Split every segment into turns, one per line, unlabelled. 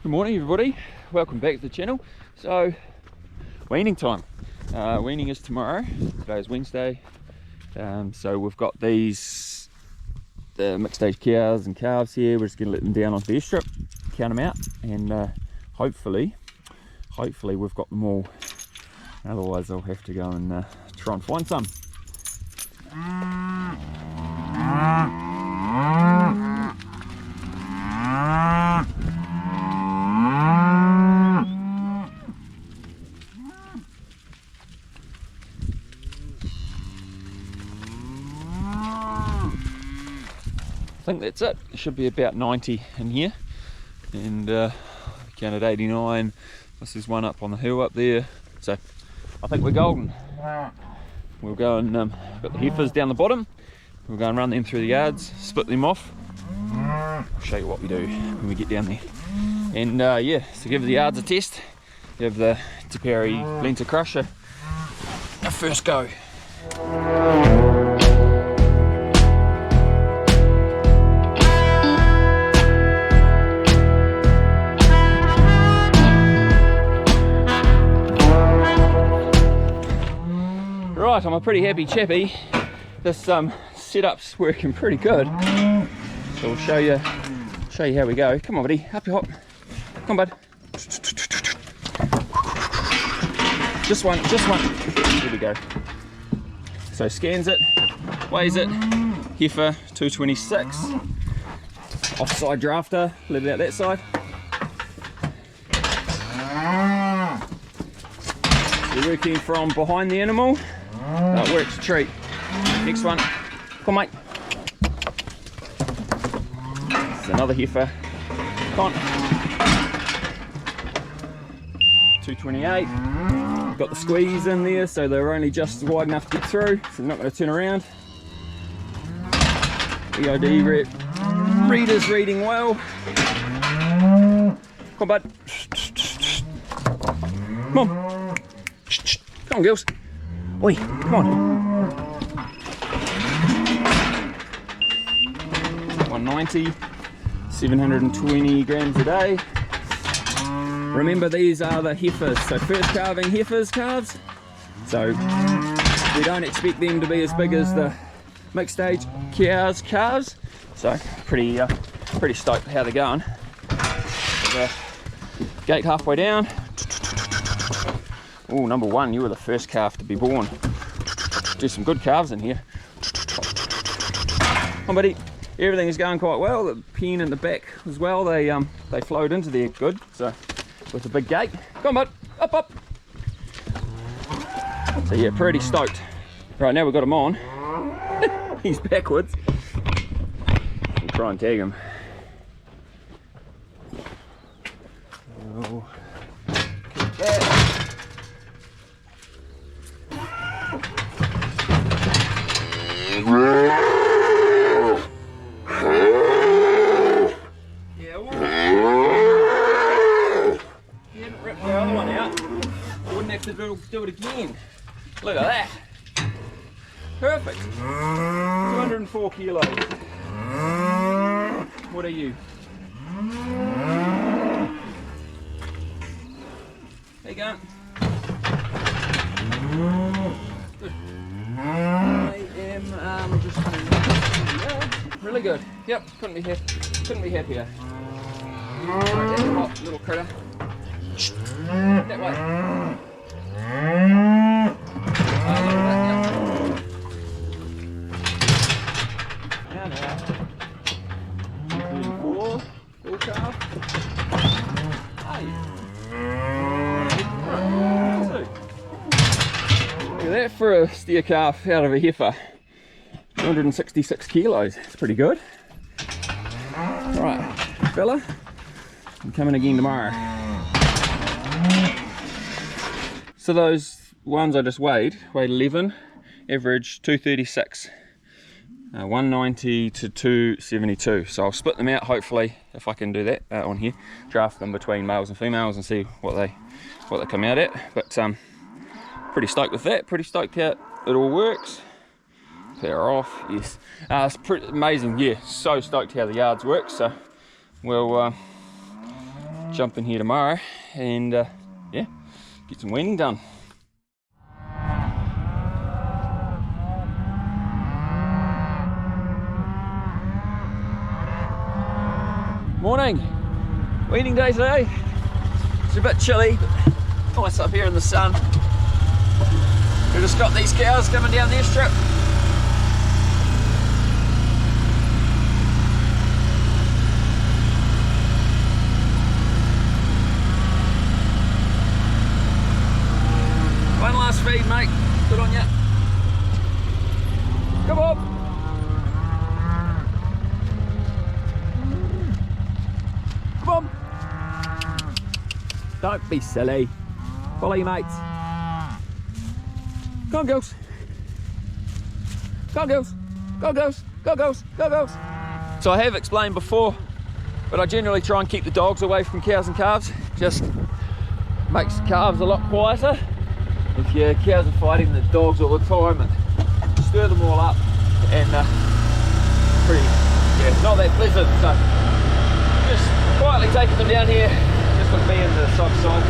Good morning everybody, welcome back to the channel. So, weaning time. Weaning is tomorrow, today is Wednesday. So we've got the mixed age cows and calves here. We're just going to let them down onto the airstrip, count them out, and hopefully we've got them all. Otherwise I'll have to go and try and find some. I think that's it. There should be about 90 in here, and counted 89. This is one up on the hill up there, so I think we're golden. We'll go and got the heifers down the bottom. We'll go and run them through the yards, split them off. I'll show you what we do when we get down there. And yeah, so give the yards a test. Give the Canterbury blender crusher a first go. Right, I'm a pretty happy chappy. This setup's working pretty good. So we'll show you how we go. Come on, buddy, up you hop. Come on, bud. Just one. Here we go. So scans it, weighs it. Heifer 226. Offside drafter, let it out that side. We're working from behind the animal. That works a treat. Next one. Come on, mate. It's another heifer. Come on. 228. Got the squeeze in there, so they're only just wide enough to get through, so they're not going to turn around. EOD reader's reading well. Come on, bud. Come on. Come on, girls. Oi, come on. 190, 720 grams a day. Remember, these are the heifers, so first calving heifers, calves. So we don't expect them to be as big as the mixed age cows, calves. So pretty stoked how they're going. The gate halfway down. Oh, number one, you were the first calf to be born. There's some good calves in here. Come on, buddy. Everything is going quite well. The pen in the back as well, they flowed into there good. So with the big gate. Come on, bud. Up. So yeah, pretty stoked. Right, now we've got him on. He's backwards. We'll try and tag him. Oh. Do it again. Look at that. Perfect. 204 kilos. What are you? There you go. Good. I am just really good. Yep, couldn't be happier. Right, that's a hot little critter. That way. Now, 34, full calf. Hey. Look at that for a steer calf out of a heifer. 266 kilos. That's pretty good. Right, fella. I'm coming again tomorrow. So those ones I just weighed 11, average 236, 190 to 272. So I'll split them out hopefully, if I can do that on here, draft them between males and females and see what they come out at. But pretty stoked with that, pretty stoked how it all works. Power off, yes. It's pretty amazing, yeah, so stoked how the yards work. So we'll jump in here tomorrow and yeah, get some weaning done. Morning, weaning day today. It's a bit chilly, but nice up here in the sun. We've just got these cows coming down their strip. One last feed, mate. Good on ya. Come on. Come on. Don't be silly. Follow your mates. Go on, girls. Go on, girls. Go, girls. Go, girls. Go, girls. So I have explained before, but I generally try and keep the dogs away from cows and calves. Just makes the calves a lot quieter. If your cows are fighting the dogs all the time, and stir them all up, and pretty, yeah, not that pleasant. So just quietly taking them down here, just with me and the side.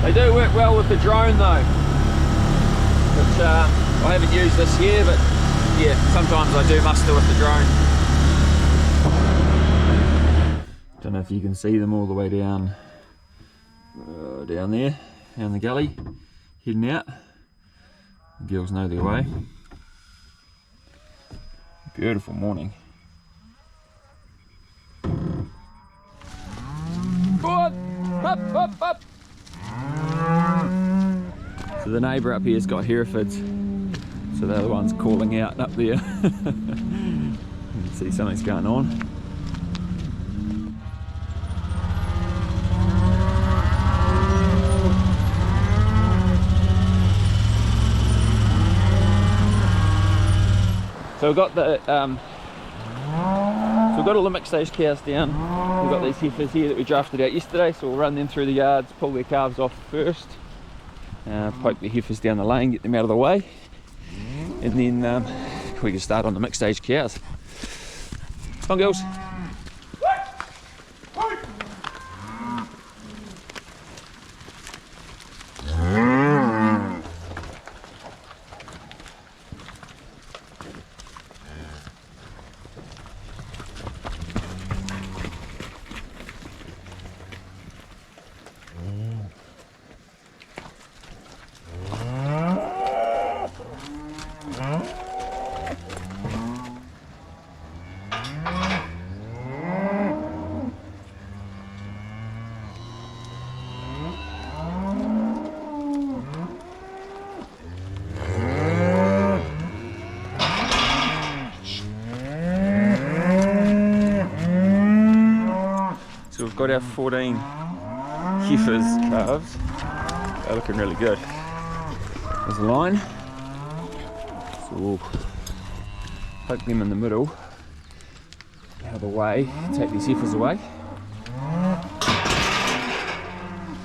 They do work well with the drone though, which I haven't used this year, but yeah, sometimes I do muster with the drone. Don't know if you can see them all the way down, down there, down the gully, heading out. The girls know their way. Beautiful morning. Forward! Up, up, up! So the neighbour up here's got heifers, so they're the ones calling out up there. You can see something's going on. So we've got the we've got all the mixed age cows down. We've got these heifers here that we drafted out yesterday, so we'll run them through the yards, pull their calves off first, poke the heifers down the lane, get them out of the way, and then we can start on the mixed age cows. Come on, girls. We've got our 14 heifers calves. They're looking really good. There's a line. So we'll poke them in the middle, out of the way, take these heifers away.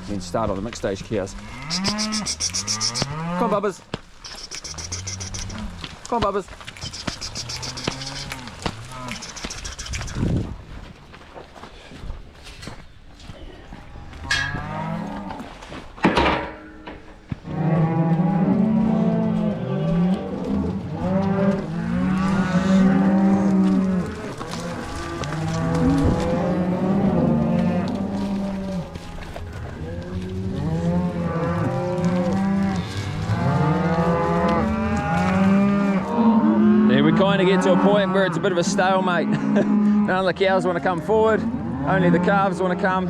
Then start on the mixed age cows. Come on, bubbers. Come on, bubbers. Kind of get to a point where it's a bit of a stalemate. None of the cows want to come forward, only the calves want to come.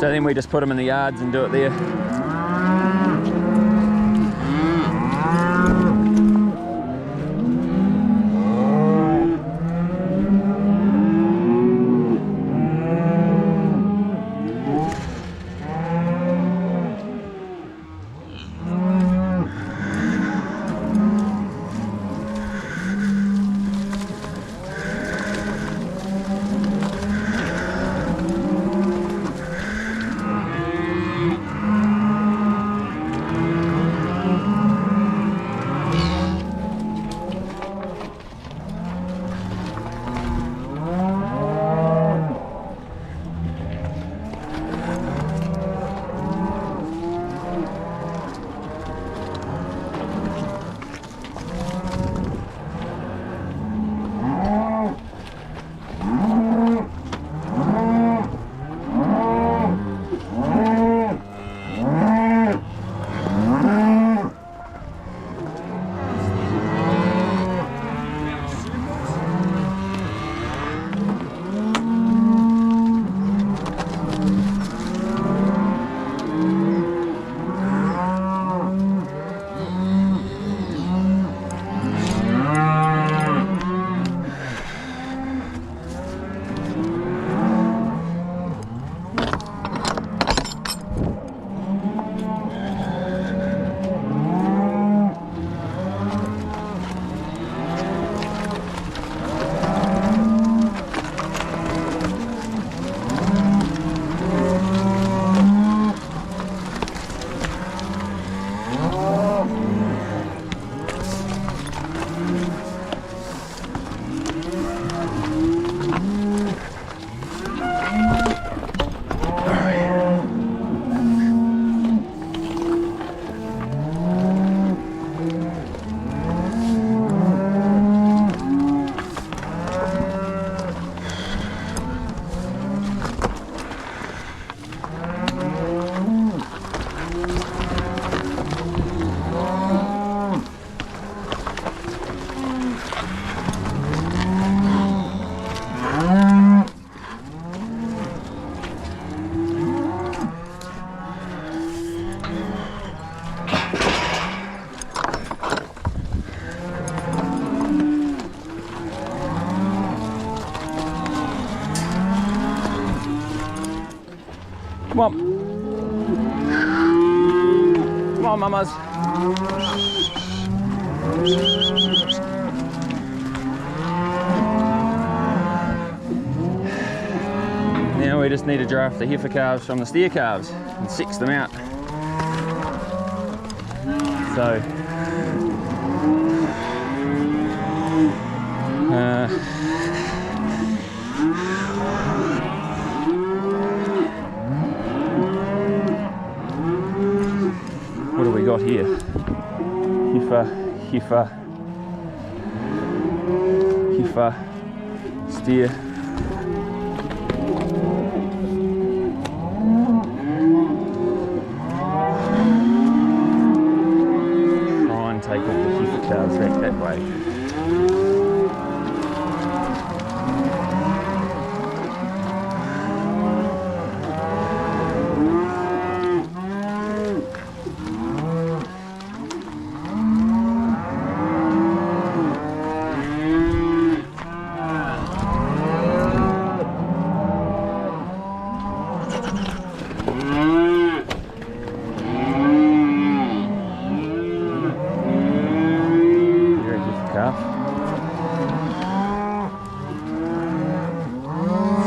So then we just put them in the yards and do it there. Come on. Come on, mamas. Now we just need to draft the heifer calves from the steer calves and sex them out. So, what do we got here? Heifer, steer. Try and take off the heifer calves that way.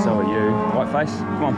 So are you, white face, come on.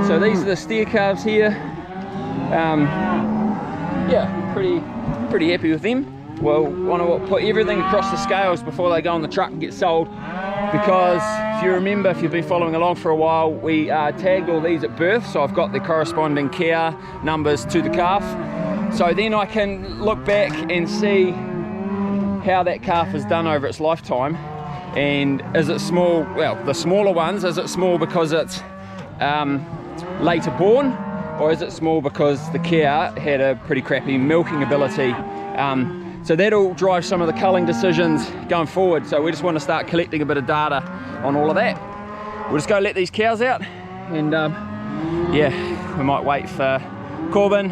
So these are the steer calves here. Yeah, pretty happy with them. We'll want to put everything across the scales before they go on the truck and get sold, because if you remember, if you've been following along for a while, we tagged all these at birth, so I've got the corresponding cow numbers to the calf, so then I can look back and see how that calf has done over its lifetime. And is it small? Well, the smaller ones, is it small because it's later born, or is it small because the cow had a pretty crappy milking ability? So that'll drive some of the culling decisions going forward. So we just want to start collecting a bit of data on all of that. We'll just go let these cows out, and yeah, we might wait for Corbin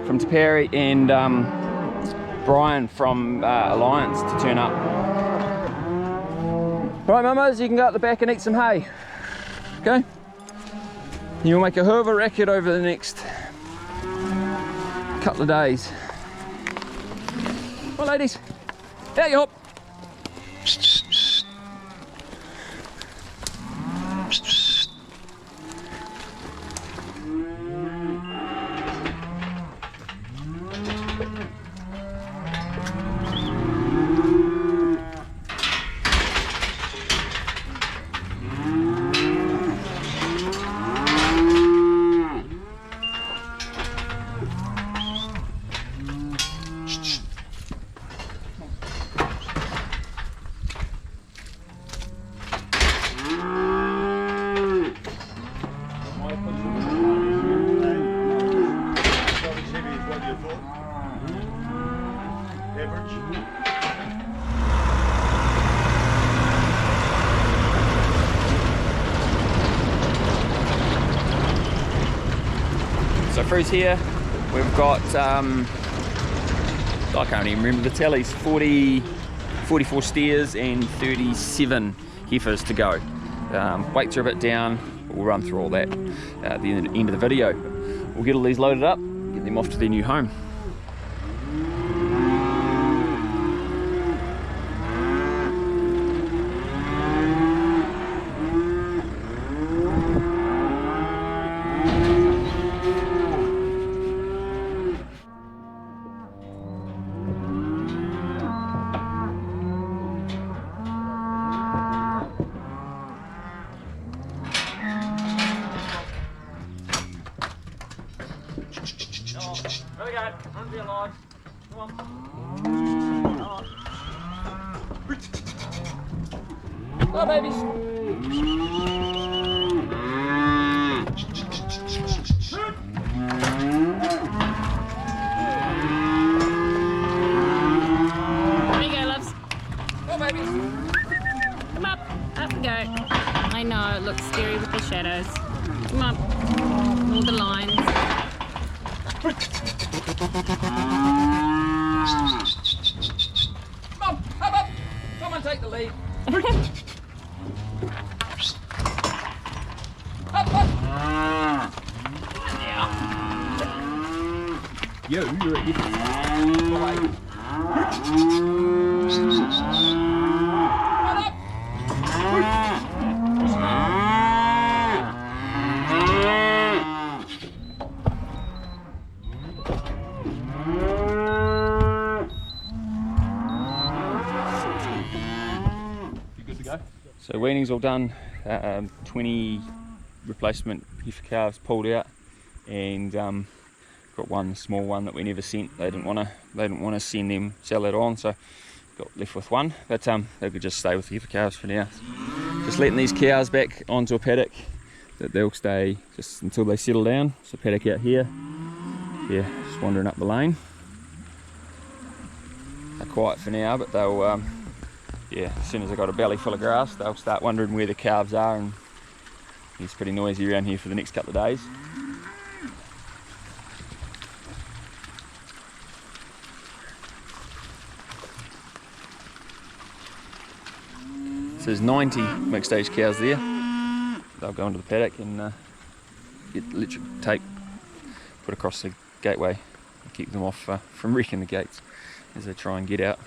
from Te Parry and Brian from Alliance to turn up. Right, mamas, you can go out the back and eat some hay. Okay? You'll make a hell of a racket over the next couple of days. Well, ladies, out you hop. So through's here, we've got, I can't even remember the tallies, 44 steers and 37 heifers to go. Weights are a bit down, we'll run through all that at the end of the video. We'll get all these loaded up, get them off to their new home. There we go, run for your life. Oh, babies.
There you go, loves.
Oh, babies.
Come up. Up we go. I know, it looks scary with the shadows. Come up. All the lines.
Come on, up. Come on, take the lead. Up. You're at different. So weaning's all done. 20 replacement heifer calves pulled out, and got one small one that we never sent. They didn't want to sell that on, so got left with one. But they could just stay with the heifer calves for now. Just letting these cows back onto a paddock that they'll stay just until they settle down. So paddock out here. Yeah, just wandering up the lane. They're quiet for now, but they'll yeah, as soon as they've got a belly full of grass, they'll start wondering where the calves are, and it's pretty noisy around here for the next couple of days. So there's 90 mixed age cows there. They'll go into the paddock and get electric tape put across the gateway and keep them off from wrecking the gates as they try and get out.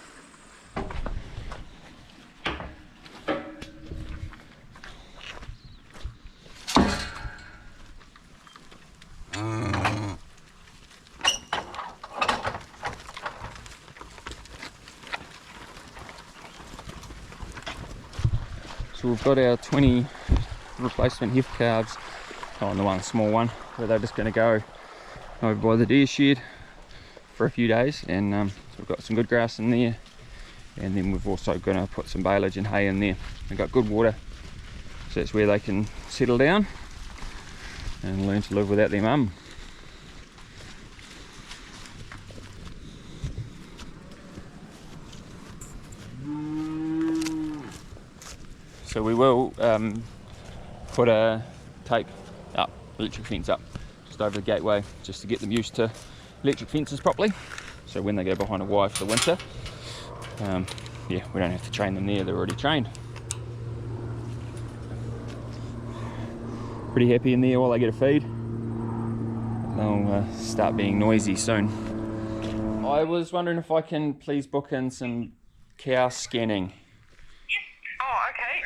So we've got our 20 replacement heifer calves on the one small one, where they're just going to go over by the deer shed for a few days, and so we've got some good grass in there, and then we've also going to put some baleage and hay in there. We've got good water, so that's where they can settle down and learn to live without their mum. So we will put a tape up, electric fence up, just over the gateway, just to get them used to electric fences properly. So when they go behind a wire for the winter, yeah, we don't have to train them there, they're already trained. Pretty happy in there while they get a feed. They'll start being noisy soon. I was wondering if I can please book in some cow scanning.
Oh, okay.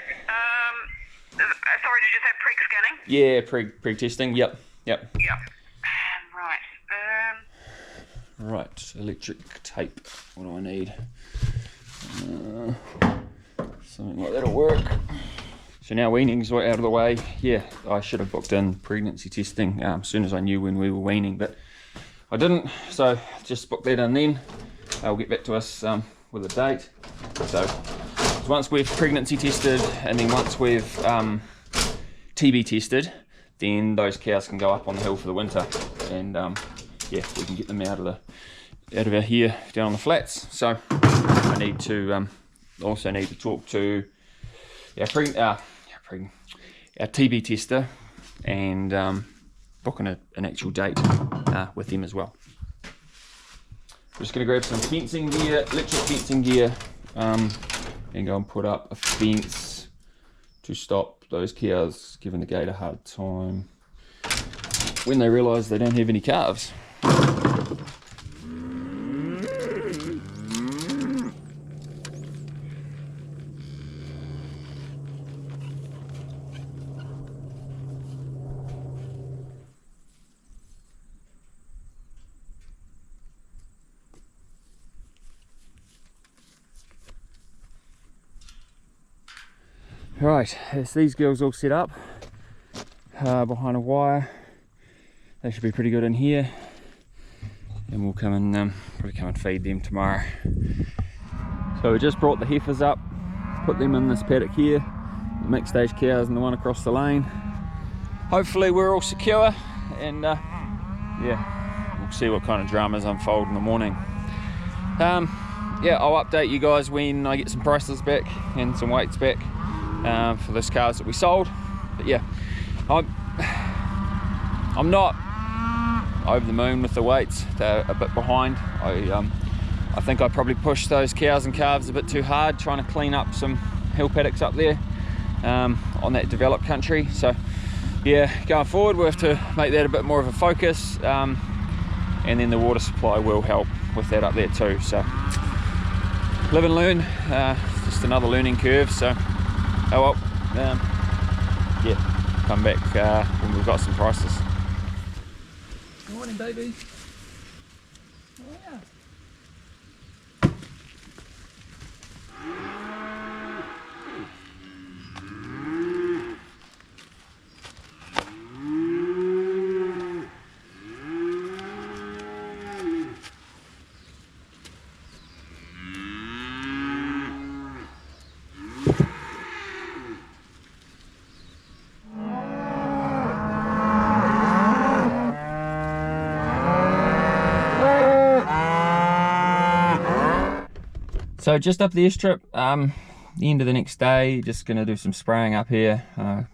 Sorry, did you say pre-scanning?
Yeah, pre-testing, yep.
Yep. Right.
Right, electric tape. What do I need? Something like that'll work. So now weaning's out of the way. Yeah, I should have booked in pregnancy testing as soon as I knew when we were weaning, but I didn't. So just booked that in then. They'll get back to us with a date. So once we've pregnancy tested, and then once we've TB tested, then those cows can go up on the hill for the winter, and yeah, we can get them out of our here down on the flats. So I need to also need to talk to our TB tester and book an actual date with them as well. I'm just going to grab some fencing gear, electric fencing gear, and go and put up a fence to stop those cows giving the gate a hard time when they realise they don't have any calves. Right, as these girls all set up behind a wire, they should be pretty good in here. and we'll come and probably come and feed them tomorrow. So we just brought the heifers up, put them in this paddock here, the mixed age cows and the one across the lane. Hopefully we're all secure, and yeah, we'll see what kind of dramas unfold in the morning. Yeah, I'll update you guys when I get some prices back and some weights back for those calves that we sold. But yeah, I'm not over the moon with the weights. They're a bit behind. I think I probably pushed those cows and calves a bit too hard, trying to clean up some hill paddocks up there on that developed country. So yeah, going forward we'll have to make that a bit more of a focus, and then the water supply will help with that up there too. So live and learn, just another learning curve. So oh well, yeah, come back when we've got some prices. Good morning, baby. Yeah. So just up the airstrip, the end of the next day, just going to do some spraying up here,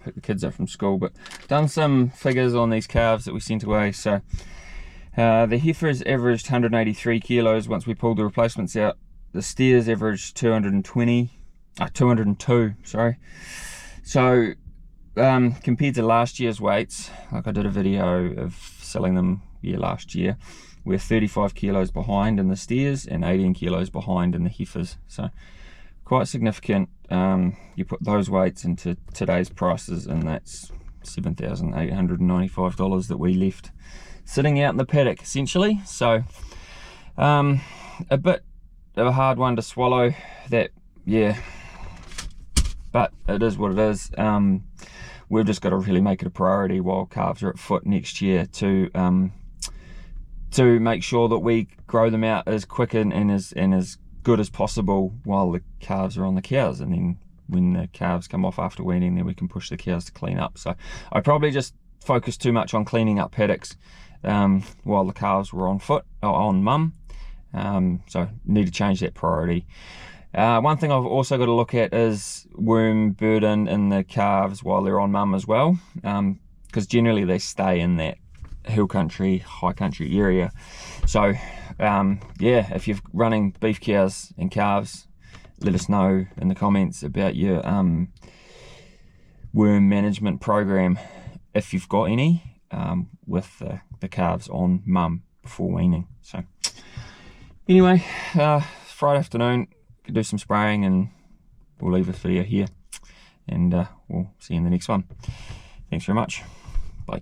pick the kids up from school, but done some figures on these calves that we sent away. So the heifers averaged 183 kilos once we pulled the replacements out. The steers averaged 202, sorry. So compared to last year's weights, like I did a video of selling them last year, we're 35 kilos behind in the steers and 18 kilos behind in the heifers. So quite significant. You put those weights into today's prices and that's $7,895 that we left sitting out in the paddock essentially. So a bit of a hard one to swallow that, yeah, but it is what it is. We've just got to really make it a priority while calves are at foot next year to make sure that we grow them out as quick and as good as possible while the calves are on the cows, and then when the calves come off after weaning, then we can push the cows to clean up. So I probably just focused too much on cleaning up paddocks while the calves were on foot or on mum, so need to change that priority. One thing I've also got to look at is worm burden in the calves while they're on mum as well, because generally they stay in that hill country, high country area. So yeah, if you're running beef cows and calves, let us know in the comments about your worm management program, if you've got any, with the calves on mum before weaning. So anyway, Friday afternoon, do some spraying and we'll leave this video here, and we'll see you in the next one. Thanks very much. Bye.